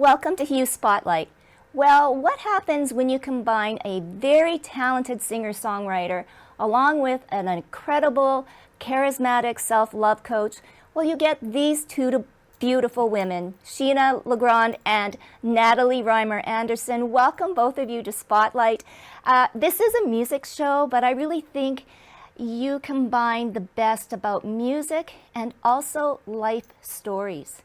welcome to Hue Spotlight. Well, what happens when you combine a very talented singer-songwriter along with an incredible, charismatic self-love coach? Well, you get these two beautiful women, Sheena Legrand and Natalie Reimer Anderson. Welcome both of you to Spotlight. This is a music show, but I really think you combine the best about music and also life stories.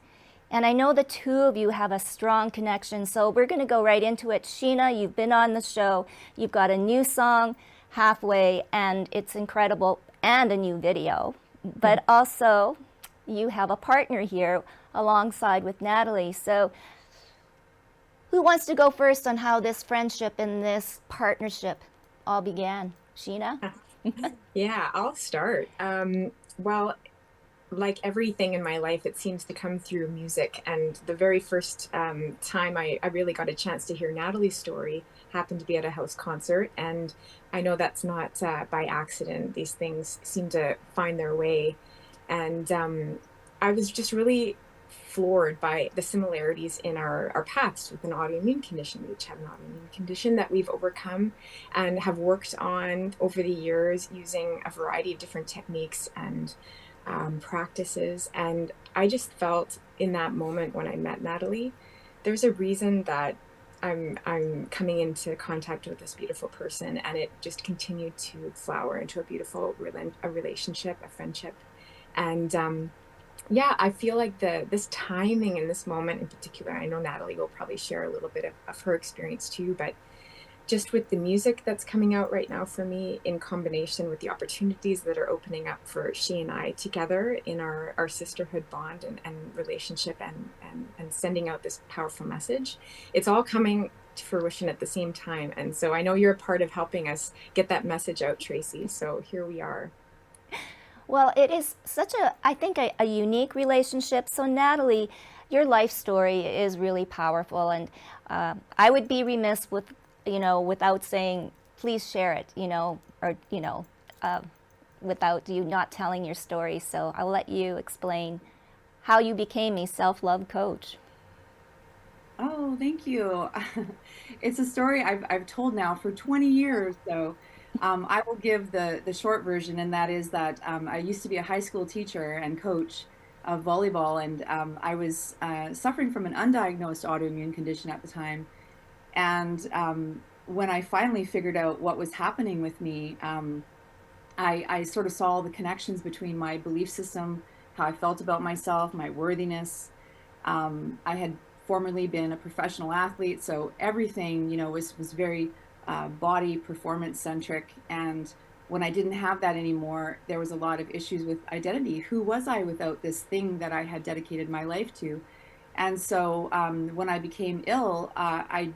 And I know the two of you have a strong connection, so we're going to go right into it. Sheena, you've been on the show. You've got a new song, Halfway, and it's incredible, and a new video. But also, you have a partner here alongside with Natalie. So who wants to go first on how this friendship and this partnership all began? Sheena? Yeah, I'll start. Well, like everything in my life, it seems to come through music. And the very first time I really got a chance to hear Natalie's story happened to be at a house concert. And I know that's not by accident. These things seem to find their way. And I was just really floored by the similarities in our paths with an autoimmune condition. We each have an autoimmune condition that we've overcome and have worked on over the years using a variety of different techniques and practices. And I just felt in that moment when I met Natalie, there's a reason that I'm coming into contact with this beautiful person, and it just continued to flower into a beautiful a relationship, a friendship. And yeah, I feel like this timing in this moment in particular, I know Natalie will probably share a little bit of her experience too, but just with the music that's coming out right now for me in combination with the opportunities that are opening up for she and I together in our sisterhood bond and relationship and sending out this powerful message, it's all coming to fruition at the same time. And so I know you're a part of helping us get that message out, Tracy. So here we are. Well, it is such I think, a unique relationship. So, Natalie, your life story is really powerful, and I would be remiss without saying, please share it, or without you not telling your story. So, I'll let you explain how you became a self-love coach. Oh, thank you. It's a story I've told now for 20 years, so I will give the short version, and that is that I used to be a high school teacher and coach of volleyball, and I was suffering from an undiagnosed autoimmune condition at the time. And when I finally figured out what was happening with me, I sort of saw the connections between my belief system, how I felt about myself, my worthiness. I had formerly been a professional athlete, so everything, was very body performance centric. And when I didn't have that anymore, there was a lot of issues with identity. Who was I without this thing that I had dedicated my life to? And so when I became ill, I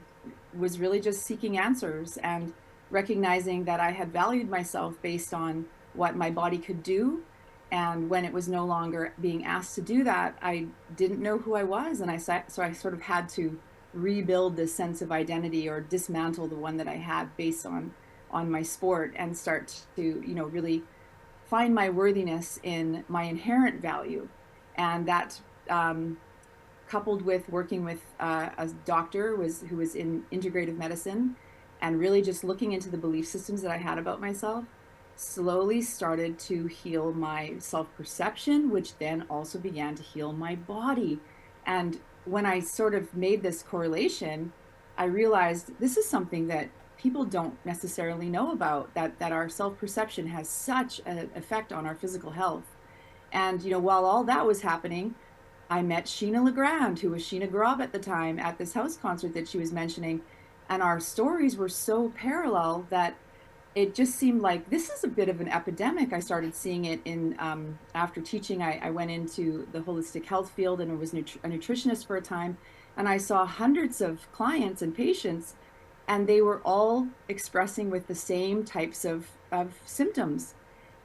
was really just seeking answers and recognizing that I had valued myself based on what my body could do. And when it was no longer being asked to do that, I didn't know who I was. And so I sort of had to rebuild this sense of identity, or dismantle the one that I had based on my sport, and start to, really find my worthiness in my inherent value. And that, coupled with working with a doctor who was in integrative medicine, and really just looking into the belief systems that I had about myself, slowly started to heal my self-perception, which then also began to heal my body. And when I sort of made this correlation, I realized this is something that people don't necessarily know about, that our self-perception has such an effect on our physical health. And, while all that was happening, I met Sheena Legrand, who was Sheena Grob at the time, at this house concert that she was mentioning. And our stories were so parallel that it just seemed like this is a bit of an epidemic. I started seeing it in, after teaching, I went into the holistic health field, and I was a nutritionist for a time. And I saw hundreds of clients and patients, and they were all expressing with the same types of symptoms.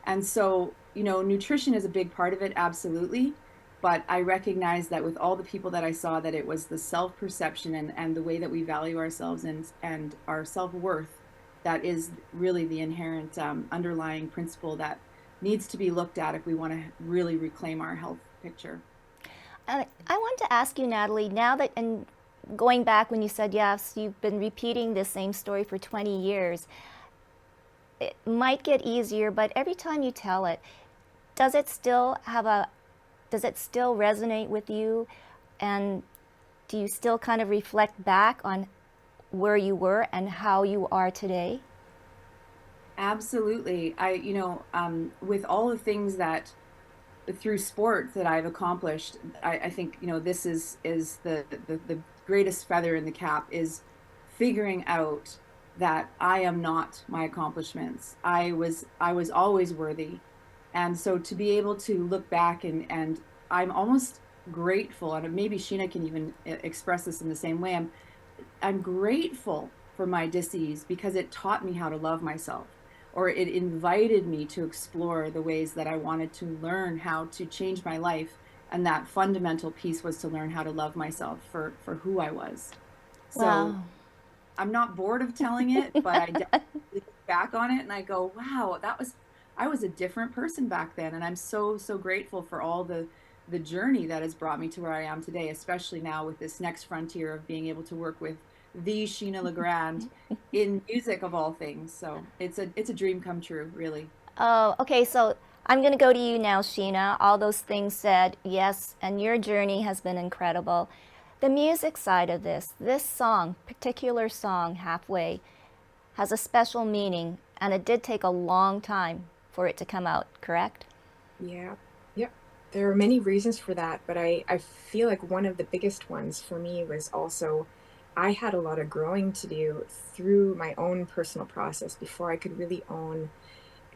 And so, nutrition is a big part of it, absolutely. But I recognized that with all the people that I saw, that it was the self-perception and the way that we value ourselves and our self-worth that is really the inherent underlying principle that needs to be looked at if we want to really reclaim our health picture. I want to ask you, Natalie, now that, and going back when you said, yes, you've been repeating this same story for 20 years, it might get easier, but every time you tell it, does it still resonate with you? And do you still kind of reflect back on where you were and how you are today? Absolutely. With all the things that through sport that I've accomplished, I think, this is the greatest feather in the cap is figuring out that I am not my accomplishments. I was always worthy. And so to be able to look back and I'm almost grateful, and maybe Sheena can even express this in the same way. I'm grateful for my disease because it taught me how to love myself, or it invited me to explore the ways that I wanted to learn how to change my life. And that fundamental piece was to learn how to love myself for who I was. So Wow. I'm not bored of telling it, but I definitely look back on it and I go, wow, I was a different person back then. And I'm so, so grateful for all the journey that has brought me to where I am today, especially now with this next frontier of being able to work with the Sheena Legrand in music of all things. So it's a dream come true, really. Oh, okay. So I'm going to go to you now, Sheena. All those things said, yes, and your journey has been incredible. The music side of this song, particular song, Halfway, has a special meaning, and it did take a long time for it to come out, correct? Yeah. Yep. There are many reasons for that, but I feel like one of the biggest ones for me was also I had a lot of growing to do through my own personal process before I could really own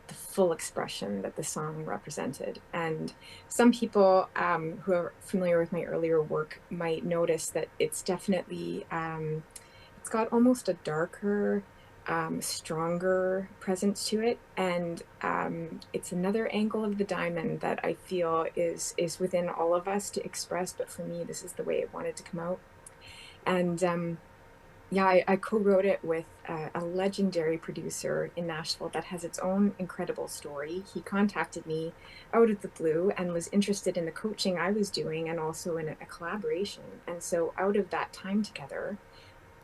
the full expression that the song represented. And some people who are familiar with my earlier work might notice that it's definitely, it's got almost a darker, stronger presence to it. And it's another angle of the diamond that I feel is within all of us to express. But for me, this is the way it wanted to come out. And yeah, I co-wrote it with a legendary producer in Nashville that has its own incredible story. He contacted me out of the blue and was interested in the coaching I was doing and also in a collaboration. And so out of that time together,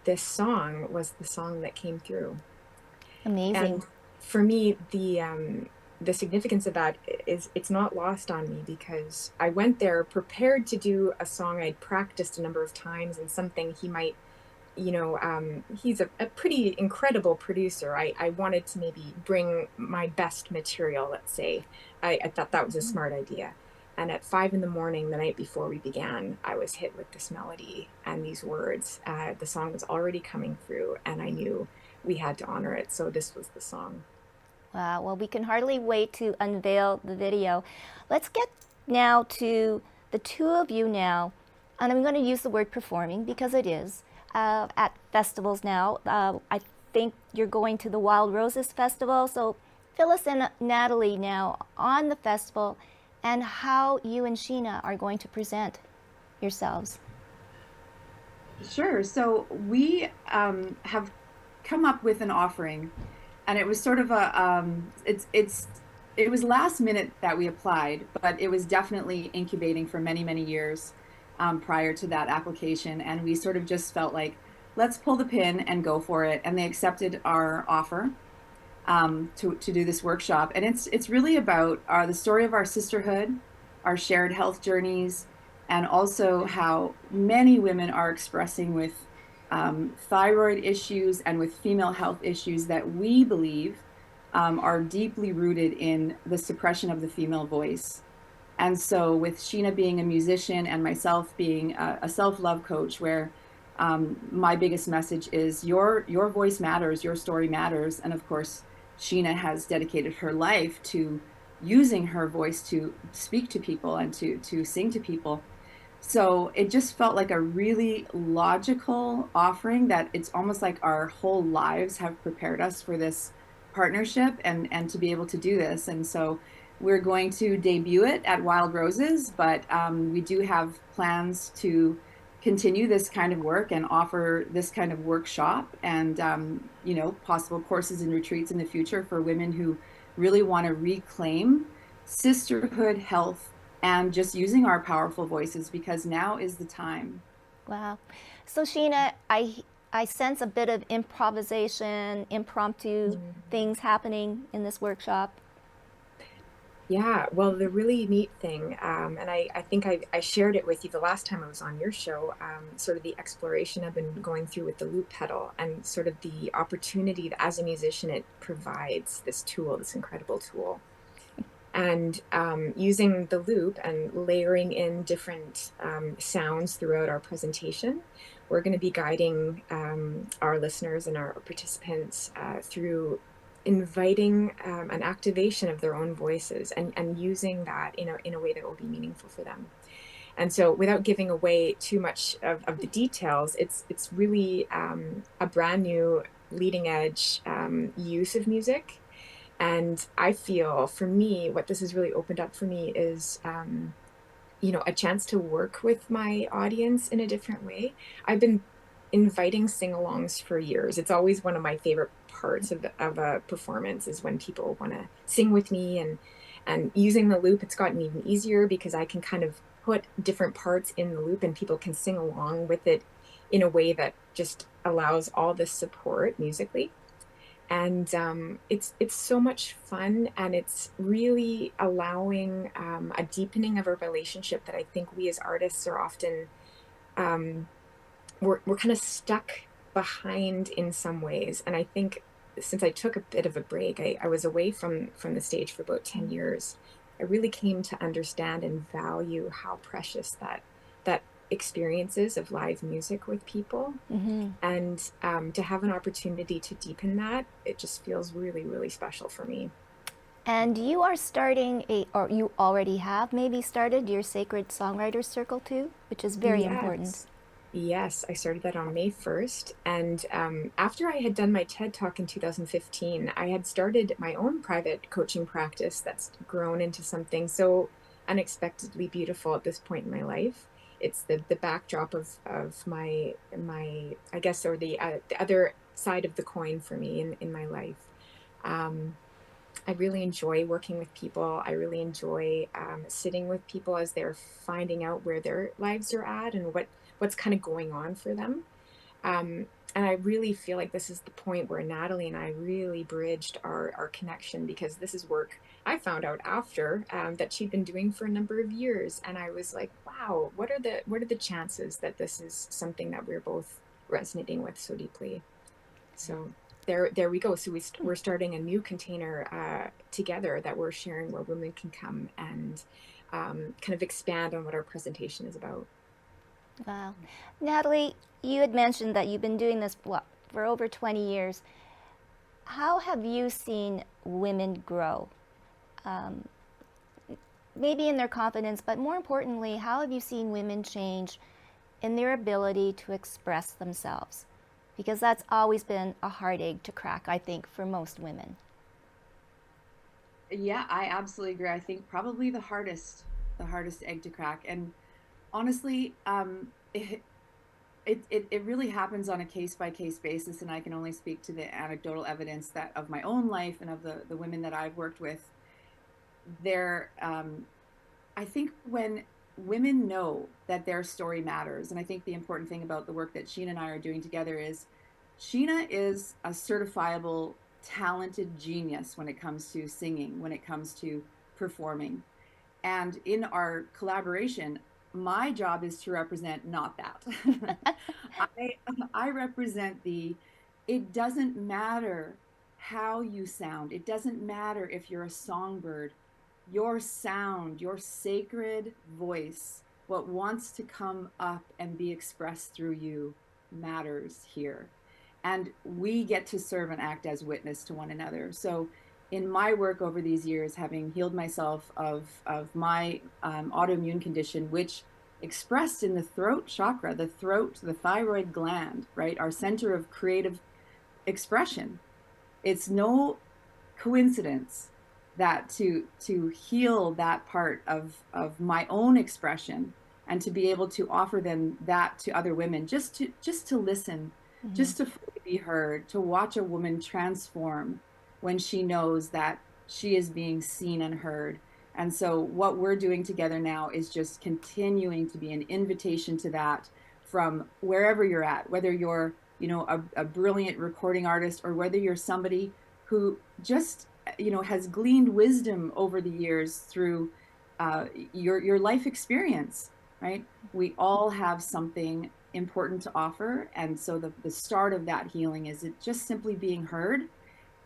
this song was the song that came through. Amazing. And for me, the significance of that is it's not lost on me because I went there prepared to do a song I'd practiced a number of times and something he might, he's a pretty incredible producer. I wanted to maybe bring my best material, let's say. I thought that was a smart idea. And at 5 in the morning, the night before we began, I was hit with this melody and these words. The song was already coming through, and I knew we had to honor it. So this was the song. Wow. Well, we can hardly wait to unveil the video. Let's get now to the two of you now, and I'm going to use the word performing because it is. At festivals now. I think you're going to the Wild Roses Festival. So Phyllis and Natalie now on the festival and how you and Sheena are going to present yourselves. Sure. So we have come up with an offering, and it was sort of it was last minute that we applied, but it was definitely incubating for many, many years prior to that application. And we sort of just felt like, let's pull the pin and go for it. And they accepted our offer to do this workshop. And it's really about the story of our sisterhood, our shared health journeys, and also how many women are expressing with thyroid issues and with female health issues that we believe are deeply rooted in the suppression of the female voice. And so with Sheena being a musician and myself being a self-love coach, where my biggest message is your voice matters, your story matters. And of course, Sheena has dedicated her life to using her voice to speak to people and to sing to people. So it just felt like a really logical offering that it's almost like our whole lives have prepared us for this partnership and to be able to do this. And so we're going to debut it at Wild Roses, but we do have plans to continue this kind of work and offer this kind of workshop and, possible courses and retreats in the future for women who really want to reclaim sisterhood, health, and just using our powerful voices because now is the time. Wow. So Sheena, I sense a bit of improvisation, impromptu things happening in this workshop. Yeah, well, the really neat thing, and I think I shared it with you the last time I was on your show, sort of the exploration I've been going through with the loop pedal and sort of the opportunity that as a musician it provides this tool, this incredible tool. And using the loop and layering in different sounds throughout our presentation, we're going to be guiding our listeners and our participants through inviting an activation of their own voices and using that in a way that will be meaningful for them. And so without giving away too much of the details, it's really a brand new leading edge use of music. And I feel for me, what this has really opened up for me is, a chance to work with my audience in a different way. I've been inviting sing-alongs for years. It's always one of my favorite parts of a performance is when people want to sing with me, and using the loop, it's gotten even easier because I can kind of put different parts in the loop and people can sing along with it in a way that just allows all this support musically. And it's so much fun, and it's really allowing a deepening of a relationship that I think we as artists are often um, we're kind of stuck behind in some ways. And I think since I took a bit of a break, I was away from the stage for about 10 years. I really came to understand and value how precious that experiences of live music with people. And to have an opportunity to deepen that, it just feels really, really special for me. And you are starting or you already have maybe started your Sacred Songwriters Circle too, which is very important. Yes, I started that on May 1st. And after I had done my TED Talk in 2015, I had started my own private coaching practice that's grown into something so unexpectedly beautiful at this point in my life. It's the backdrop of my I guess, or the other side of the coin for me in my life. I really enjoy working with people. I really enjoy sitting with people as they're finding out where their lives are at and what's kind of going on for them. And I really feel like this is the point where Natalie and I really bridged our connection, because this is work I found out after that she'd been doing for a number of years. And I was like, wow, what are the chances that this is something that we're both resonating with so deeply? So there we go. So we're starting a new container together that we're sharing, where women can come and kind of expand on what our presentation is about. Wow. Natalie, you had mentioned that you've been doing this for over 20 years. How have you seen women grow? Maybe in their confidence, but more importantly, how have you seen women change in their ability to express themselves? Because that's always been a hard egg to crack, I think, for most women. Yeah, I absolutely agree. I think probably the hardest egg to crack. And honestly, it really happens on a case by case basis. And I can only speak to the anecdotal evidence that of my own life and of the women that I've worked with. I think when women know that their story matters, and I think the important thing about the work that Sheena and I are doing together is Sheena is a certifiable talented genius when it comes to singing, when it comes to performing. And in our collaboration, my job is to represent not that. I represent it doesn't matter how you sound. It doesn't matter if you're a songbird. Your sound, your sacred voice, what wants to come up and be expressed through you matters here. And we get to serve and act as witness to one another. So in my work over these years, having healed myself of my autoimmune condition, which expressed in the throat chakra, the thyroid gland, right? Our center of creative expression. It's no coincidence that to heal that part of my own expression and to be able to offer them that to other women, just to listen, just to fully be heard, to watch a woman transform when she knows that she is being seen and heard. And so what we're doing together now is just continuing to be an invitation to that from wherever you're at, whether you're, you know, a brilliant recording artist, or whether you're somebody who just, you know, has gleaned wisdom over the years through your life experience, right? We all have something important to offer. And so the start of that healing is it just simply being heard.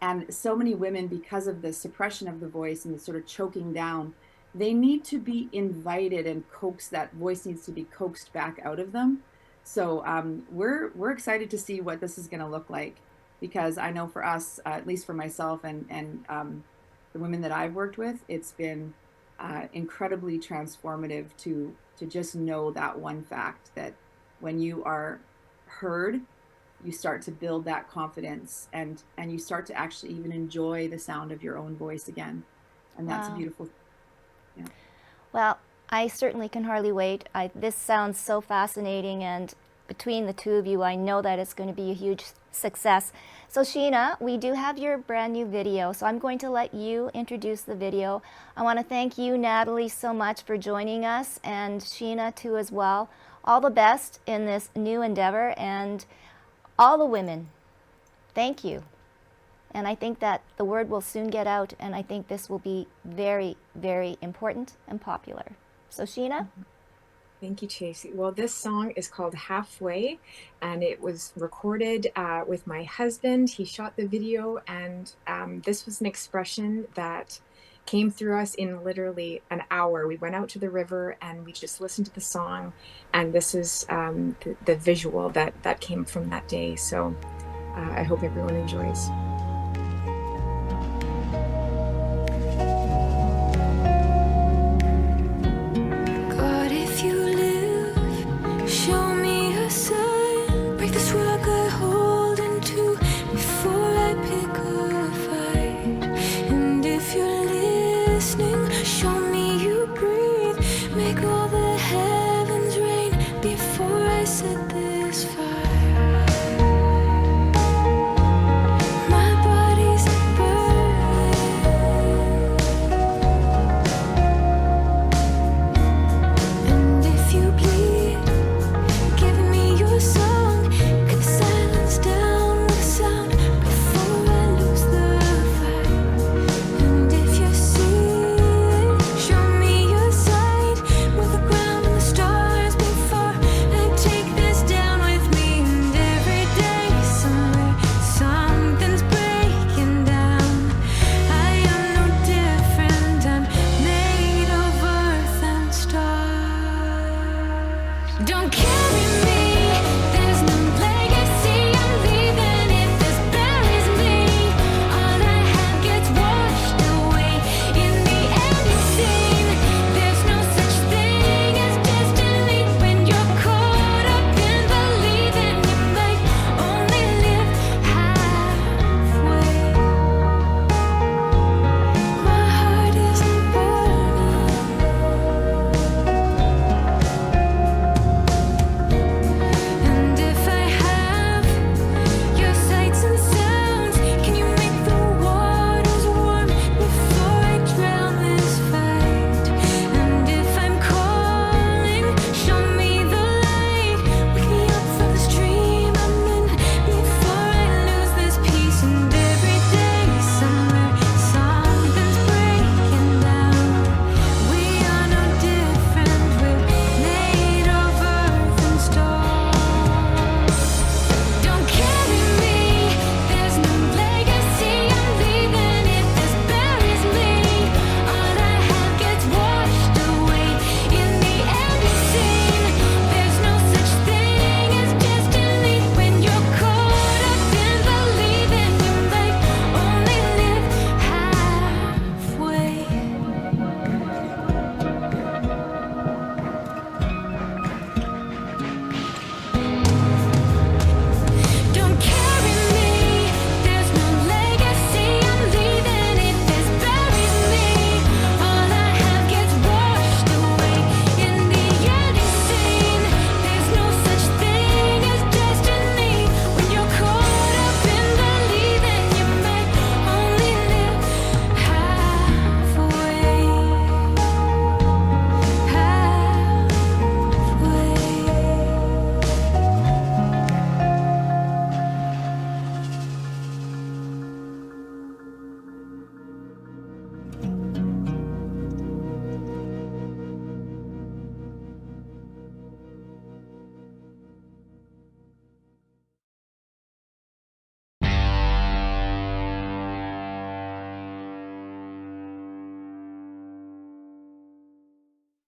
And so many women, because of the suppression of the voice and the sort of choking down, they need to be invited and coaxed. That voice needs to be coaxed back out of them. So we're excited to see what this is going to look like, because I know for us, at least for myself and the women that I've worked with, it's been incredibly transformative to just know that one fact, that when you are heard, you start to build that confidence, and you start to actually even enjoy the sound of your own voice again. And that's a beautiful thing. Yeah. Well, I certainly can hardly wait. This sounds so fascinating, and between the two of you, I know that it's going to be a huge success. So Sheena, we do have your brand new video, so I'm going to let you introduce the video. I want to thank you, Natalie, so much for joining us, and Sheena too as well. All the best in this new endeavor, and all the women, thank you. And I think that the word will soon get out, and I think this will be very, very important and popular. So Sheena? Thank you, Tracy. Well, this song is called Halfway, and it was recorded with my husband. He shot the video, and this was an expression that came through us in literally an hour. We went out to the river and we just listened to the song, and this is the visual that came from that day. So I hope everyone enjoys. God, if you live, show me a sign. Break this rock I hold into before I pick a fight. And if you're listening,